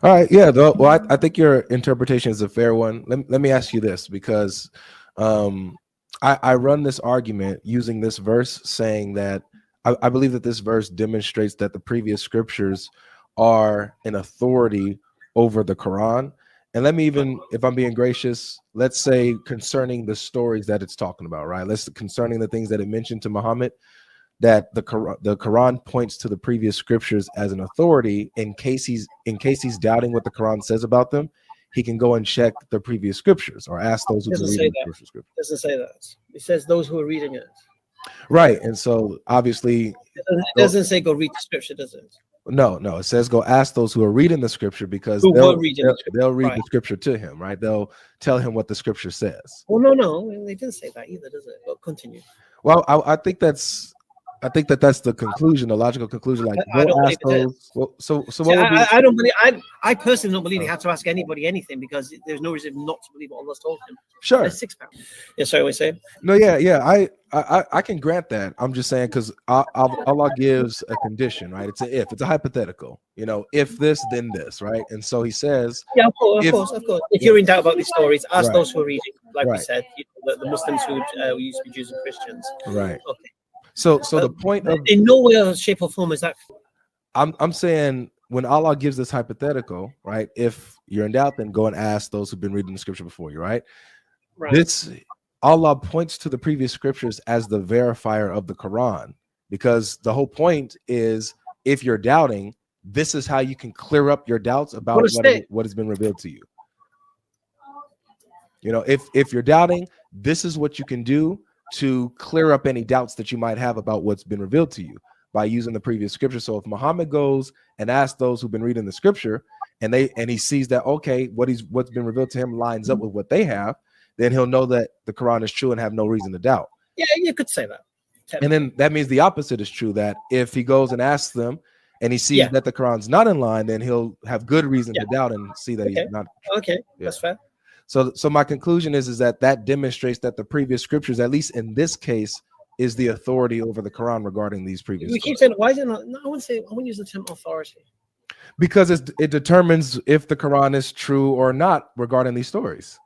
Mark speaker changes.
Speaker 1: All right, yeah. Though, well, I think your interpretation is a fair one. Let me ask you this because um, I run this argument using this verse, saying that I believe that this verse demonstrates that the previous scriptures are an authority over the Quran. And let me even, if I'm being gracious, let's say concerning the stories that it's talking about, right? Let's concerning the things that it mentioned to Muhammad, that the Quran points to the previous scriptures as an authority in case he's doubting what the Quran says about them. He can go and check the previous scriptures or ask those
Speaker 2: It
Speaker 1: who've been
Speaker 2: doesn't say
Speaker 1: reading
Speaker 2: that.
Speaker 1: the scripture.
Speaker 2: It doesn't say that. It says those who are reading it.
Speaker 1: Right. And so obviously,
Speaker 2: It doesn't say go read the scripture, does it?
Speaker 1: no, it says go ask those who are reading the scripture because
Speaker 2: Who were reading the scripture.
Speaker 1: they'll read
Speaker 2: Right.
Speaker 1: the scripture to him, right? They'll tell him what the scripture says.
Speaker 2: Well, no, they didn't say that either, does it? But continue.
Speaker 1: Well, I think that's the conclusion, the logical conclusion. Like,
Speaker 2: I
Speaker 1: go
Speaker 2: don't
Speaker 1: ask
Speaker 2: believe it is.
Speaker 1: those. Well, so
Speaker 2: See,
Speaker 1: what would be?
Speaker 2: I don't believe. I personally don't believe he had to ask anybody anything because there's no reason not to believe what Allah's told him.
Speaker 1: Sure.
Speaker 2: There's £6. Yeah, sorry, what you saying?
Speaker 1: No, yeah. I can grant that. I'm just saying because Allah gives a condition, right? It's a hypothetical. You know, if this, then this, right? And so He says,
Speaker 2: Yeah, of course. If you're in doubt about these stories, ask
Speaker 1: Right.
Speaker 2: those who are reading, like we
Speaker 1: Right.
Speaker 2: said, the Muslims who used to be Jews and Christians.
Speaker 1: right.
Speaker 2: Okay.
Speaker 1: So the point of
Speaker 2: In no way, shape, or form is that.
Speaker 1: I'm saying when Allah gives this hypothetical, right? If you're in doubt, then go and ask those who've been reading the scripture before you, right?
Speaker 2: Right.
Speaker 1: This Allah points to the previous scriptures as the verifier of the Quran, because the whole point is if you're doubting, this is how you can clear up your doubts about what has been revealed to you. You know, if you're doubting, this is what you can do to clear up any doubts that you might have about what's been revealed to you by using the previous scripture. So if Muhammad goes and asks those who've been reading the scripture and he sees that, okay, what's been revealed to him lines up with what they have, then he'll know that the Quran is true and have no reason to doubt.
Speaker 2: Yeah, you could say that.
Speaker 1: And then that means the opposite is true, that if he goes and asks them and he sees that the Quran's not in line, then he'll have good reason to doubt and see that he's not.
Speaker 2: Okay, that's fair.
Speaker 1: So my conclusion is that demonstrates that the previous scriptures, at least in this case, is the authority over the Quran regarding these previous.
Speaker 2: We keep saying, why is it not? No, I wouldn't use the term authority.
Speaker 1: Because it determines if the Quran is true or not regarding these stories.